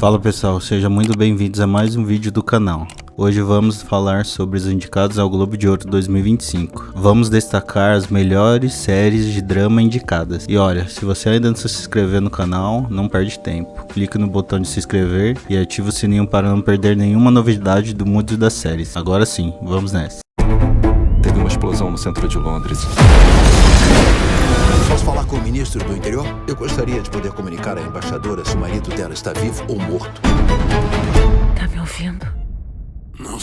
Fala pessoal, sejam muito bem-vindos a mais um vídeo do canal. Hoje vamos falar sobre os indicados ao Globo de Ouro 2025. Vamos destacar as melhores séries de drama indicadas. E olha, se você ainda não se inscreveu no canal, não perde tempo. Clique no botão de se inscrever e ative o sininho para não perder nenhuma novidade do mundo das séries. Agora sim, vamos nessa. Teve uma explosão no centro de Londres. Posso falar com o ministro do interior? Eu gostaria de poder comunicar à embaixadora se o marido dela está vivo ou morto. Tá me ouvindo? Não.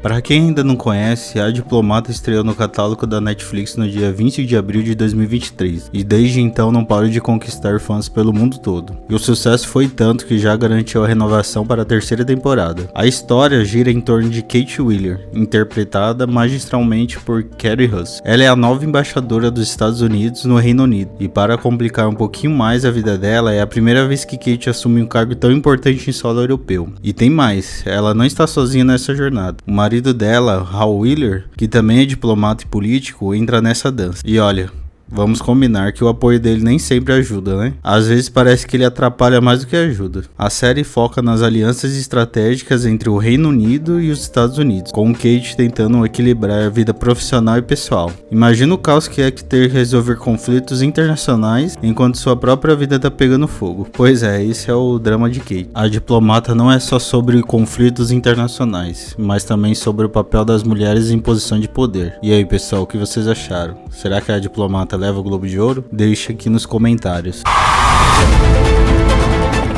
Para quem ainda não conhece, A Diplomata estreou no catálogo da Netflix no dia 20 de abril de 2023 e desde então não para de conquistar fãs pelo mundo todo. E o sucesso foi tanto que já garantiu a renovação para a terceira temporada. A história gira em torno de Kate Wheeler, interpretada magistralmente por Keri Russell. Ela é a nova embaixadora dos Estados Unidos no Reino Unido e para complicar um pouquinho mais a vida dela, é a primeira vez que Kate assume um cargo tão importante em solo europeu. E tem mais, ela não está sozinha nessa jornada. O marido dela, Hal Wheeler, que também é diplomata e político, entra nessa dança. E olha, vamos combinar que o apoio dele nem sempre ajuda, né? Às vezes parece que ele atrapalha mais do que ajuda. A série foca nas alianças estratégicas entre o Reino Unido e os Estados Unidos, com Kate tentando equilibrar a vida profissional e pessoal. Imagina o caos que é ter que resolver conflitos internacionais enquanto sua própria vida tá pegando fogo. Pois é, esse é o drama de Kate. A Diplomata não é só sobre conflitos internacionais, mas também sobre o papel das mulheres em posição de poder. E aí pessoal, o que vocês acharam? Será que a Diplomata leva o Globo de Ouro? Deixa aqui nos comentários.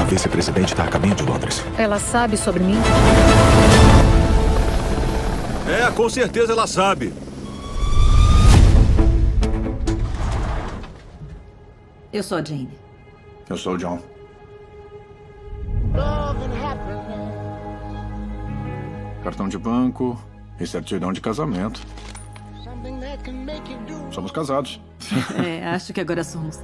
A vice-presidente está a caminho de Londres. Ela sabe sobre mim? É, com certeza ela sabe. Eu sou a Jane. Eu sou o John. Cartão de banco e certidão de casamento. Somos casados. Acho que agora somos.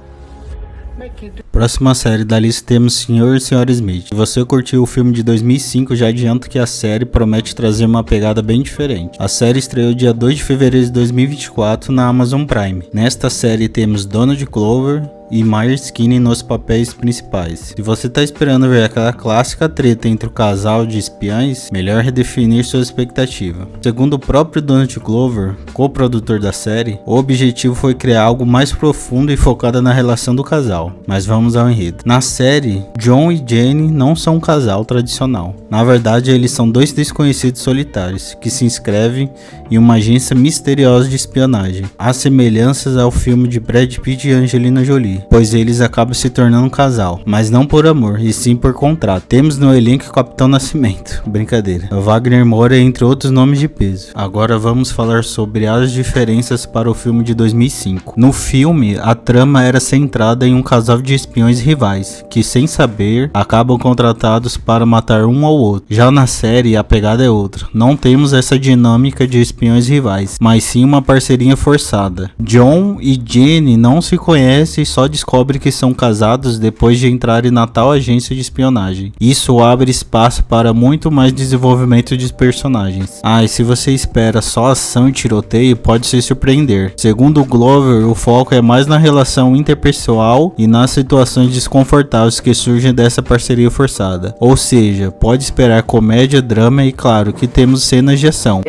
Próxima série da lista temos Sr. e Sra. Smith. Se você curtiu o filme de 2005, já adianto que a série promete trazer uma pegada bem diferente. A série estreou dia 2 de fevereiro de 2024 na Amazon Prime. Nesta série temos Donald Glover e Myers Kinney nos papéis principais. Se você tá esperando ver aquela clássica treta entre o casal de espiãs, melhor redefinir sua expectativa. Segundo o próprio Donald Glover, co-produtor da série, o objetivo foi criar algo mais profundo e focado na relação do casal. Mas vamos ao enredo. Na série, John e Jenny não são um casal tradicional. Na verdade, eles são dois desconhecidos solitários que se inscrevem em uma agência misteriosa de espionagem. Há semelhanças ao filme de Brad Pitt e Angelina Jolie, pois eles acabam se tornando um casal, mas não por amor, e sim por contrato. Temos no elenco Capitão Nascimento, brincadeira, Wagner Moura, entre outros nomes de peso. Agora vamos falar sobre as diferenças para o filme de 2005. No filme, a trama era centrada em um casal de espiões rivais, que sem saber, acabam contratados para matar um ao outro. Já na série, a pegada é outra. Não temos essa dinâmica de espiões rivais, mas sim uma parceria forçada. John e Jenny não se conhecem e só descobre que são casados depois de entrarem na tal agência de espionagem. Isso abre espaço para muito mais desenvolvimento de personagens. E se você espera só ação e tiroteio, pode se surpreender. Segundo o Glover, o foco é mais na relação interpessoal e nas situações desconfortáveis que surgem dessa parceria forçada. Ou seja, pode esperar comédia, drama e claro que temos cenas de ação.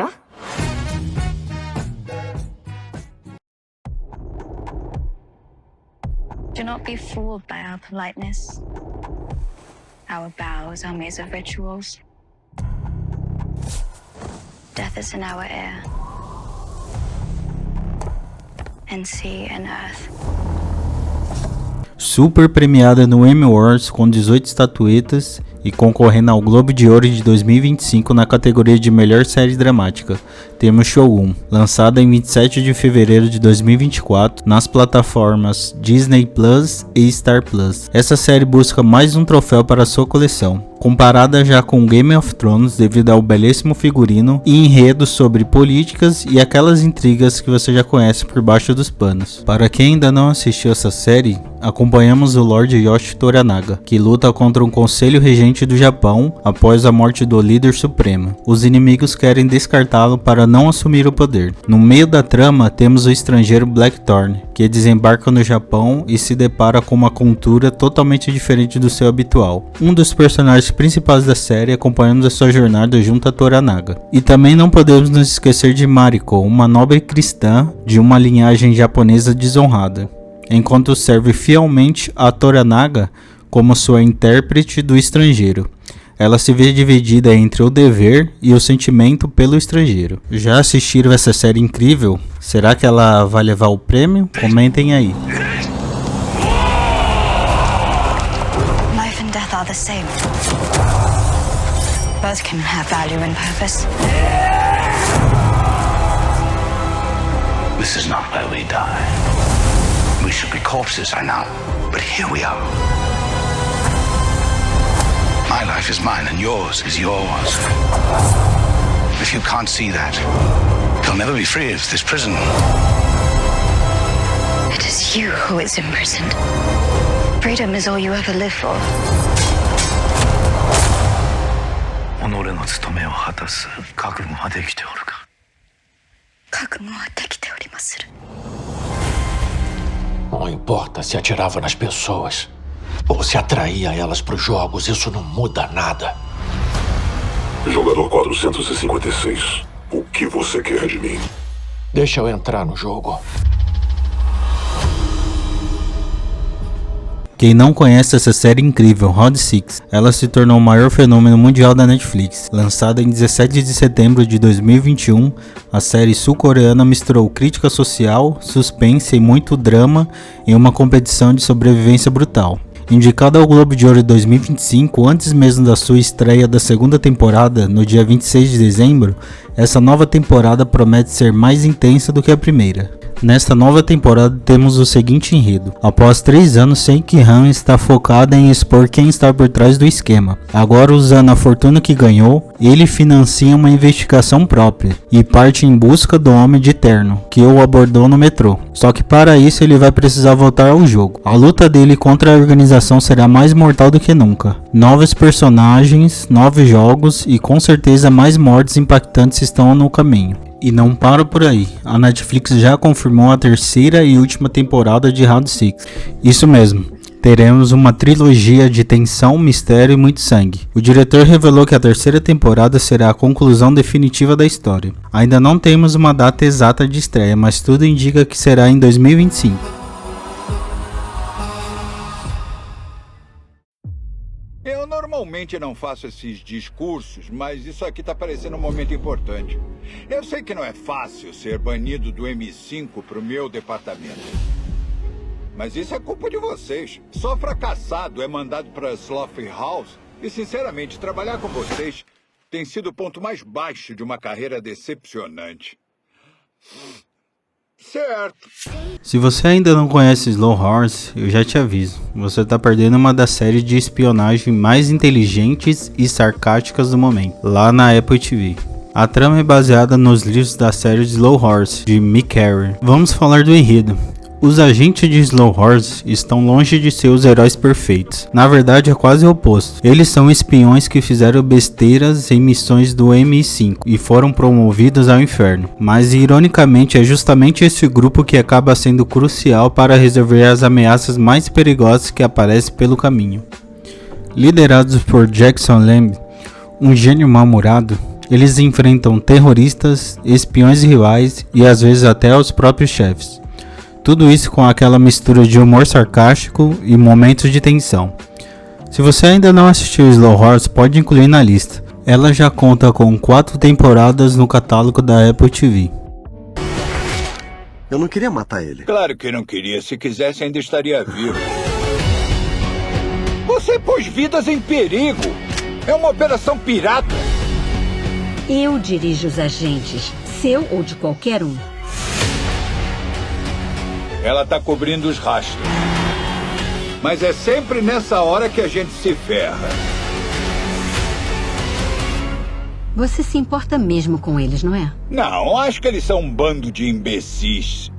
Do not be fooled by our politeness. Our bows are made of rituals. Death is in our air. And sea and earth. Super premiada no Emmy Awards com 18 estatuetas e concorrendo ao Globo de Ouro de 2025 na categoria de melhor série dramática. Temos Shogun, lançada em 27 de fevereiro de 2024 nas plataformas Disney Plus e Star Plus. Essa série busca mais um troféu para sua coleção, comparada já com Game of Thrones devido ao belíssimo figurino e enredo sobre políticas e aquelas intrigas que você já conhece por baixo dos panos. Para quem ainda não assistiu essa série, acompanhamos o Lord Yoshi Toranaga, que luta contra um conselho regente do Japão após a morte do líder supremo. Os inimigos querem descartá-lo para não assumir o poder. No meio da trama, temos o estrangeiro Blackthorn, que desembarca no Japão e se depara com uma cultura totalmente diferente do seu habitual. Um dos personagens principais da série, acompanhamos a sua jornada junto a Toranaga. E também não podemos nos esquecer de Mariko, uma nobre cristã de uma linhagem japonesa desonrada, enquanto serve fielmente a Toranaga como sua intérprete do estrangeiro. Ela se vê dividida entre o dever e o sentimento pelo estrangeiro. Já assistiram essa série incrível? Será que ela vai levar o prêmio? Comentem aí. Life and death are the same. Both can have value and purpose. This is not where we die. We should be corpses, I know. But here we are. My life is mine and yours is yours. If you can't see that, you'll never be free of this prison. It is you who is imprisoned. Freedom is all you ever live for. 己の務めを果たす覚悟はできておるか。覚悟はできておりまする。 Não importa se atirava nas pessoas ou se atraía elas para os jogos, isso não muda nada. Jogador 456, o que você quer de mim? Deixa eu entrar no jogo. Quem não conhece essa série incrível, Round 6, ela se tornou o maior fenômeno mundial da Netflix. Lançada em 17 de setembro de 2021, a série sul-coreana misturou crítica social, suspense e muito drama em uma competição de sobrevivência brutal. Indicada ao Globo de Ouro 2025, antes mesmo da sua estreia da segunda temporada, no dia 26 de dezembro, essa nova temporada promete ser mais intensa do que a primeira. Nesta nova temporada temos o seguinte enredo. Após 3 anos, Seik-han está focada em expor quem está por trás do esquema. Agora, usando a fortuna que ganhou, ele financia uma investigação própria e parte em busca do Homem de Terno, que o abordou no metrô. Só que para isso ele vai precisar voltar ao jogo. A luta dele contra a organização será mais mortal do que nunca. Novos personagens, novos jogos e com certeza mais mortes impactantes estão no caminho. E não para por aí, a Netflix já confirmou a terceira e última temporada de Round 6. Isso mesmo, teremos uma trilogia de tensão, mistério e muito sangue. O diretor revelou que a terceira temporada será a conclusão definitiva da história. Ainda não temos uma data exata de estreia, mas tudo indica que será em 2025. Eu normalmente não faço esses discursos, mas isso aqui tá parecendo um momento importante. Eu sei que não é fácil ser banido do M5 pro meu departamento. Mas isso é culpa de vocês. Só fracassado é mandado pra Slaughterhouse. E, sinceramente, trabalhar com vocês tem sido o ponto mais baixo de uma carreira decepcionante. Certo. Se você ainda não conhece Slow Horse, eu já te aviso, você tá perdendo uma das séries de espionagem mais inteligentes e sarcásticas do momento, lá na Apple TV. A trama é baseada nos livros da série de Slow Horse, de Mick Carey. Vamos falar do enredo. Os agentes de Slow Horse estão longe de ser os heróis perfeitos. Na verdade é quase o oposto. Eles são espiões que fizeram besteiras em missões do MI5 e foram promovidos ao inferno. Mas ironicamente é justamente esse grupo que acaba sendo crucial para resolver as ameaças mais perigosas que aparecem pelo caminho. Liderados por Jackson Lamb, um gênio mal-humorado, eles enfrentam terroristas, espiões rivais e às vezes até os próprios chefes. Tudo isso com aquela mistura de humor sarcástico e momentos de tensão. Se você ainda não assistiu Slow Horse, pode incluir na lista. Ela já conta com 4 temporadas no catálogo da Apple TV. Eu não queria matar ele. Claro que não queria. Se quisesse, ainda estaria vivo. Você pôs vidas em perigo. É uma operação pirata. Eu dirijo os agentes, seu ou de qualquer um. Ela tá cobrindo os rastros. Mas é sempre nessa hora que a gente se ferra. Você se importa mesmo com eles, não é? Não, acho que eles são um bando de imbecis.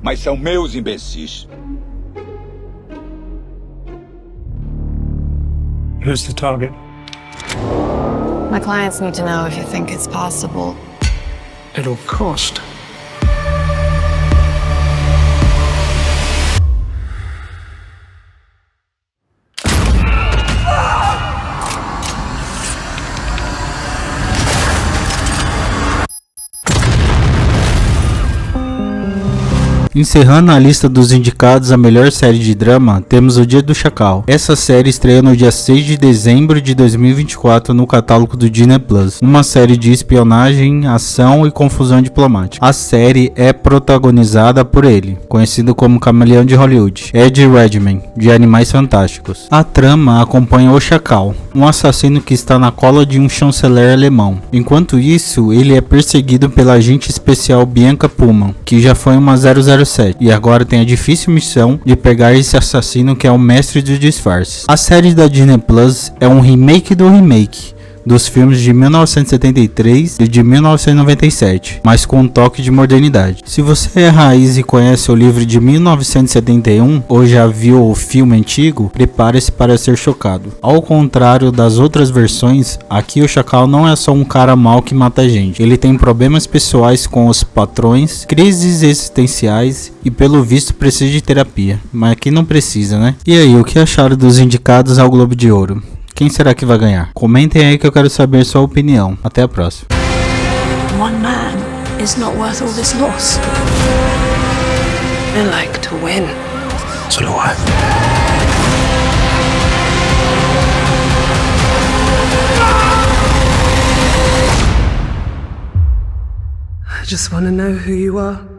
mas são meus imbecis. Who's the target? My clients need to know if you think it's possible. It'll cost. Encerrando a lista dos indicados a melhor série de drama, temos O Dia do Chacal. Essa série estreia no dia 6 de dezembro de 2024 no catálogo do Disney Plus, uma série de espionagem, ação e confusão diplomática. A série é protagonizada por ele, conhecido como Camaleão de Hollywood, Ed Redmayne, de Animais Fantásticos. A trama acompanha o Chacal, um assassino que está na cola de um chanceler alemão. Enquanto isso, ele é perseguido pela agente especial Bianca Pullman, que já foi uma 007 e agora tem a difícil missão de pegar esse assassino que é o mestre dos disfarces. A série da Disney Plus é um remake do remake dos filmes de 1973 e de 1997, mas com um toque de modernidade. Se você é raiz e conhece o livro de 1971 ou já viu o filme antigo, prepare-se para ser chocado. Ao contrário das outras versões, aqui o Chacal não é só um cara mau que mata gente. Ele tem problemas pessoais com os patrões, crises existenciais e pelo visto precisa de terapia. Mas aqui não precisa, né? E aí, o que acharam dos indicados ao Globo de Ouro? Quem será que vai ganhar? Comentem aí que eu quero saber sua opinião. Até a próxima. One man is not worth all this loss. I like to win. So do I. I just want to know who you are.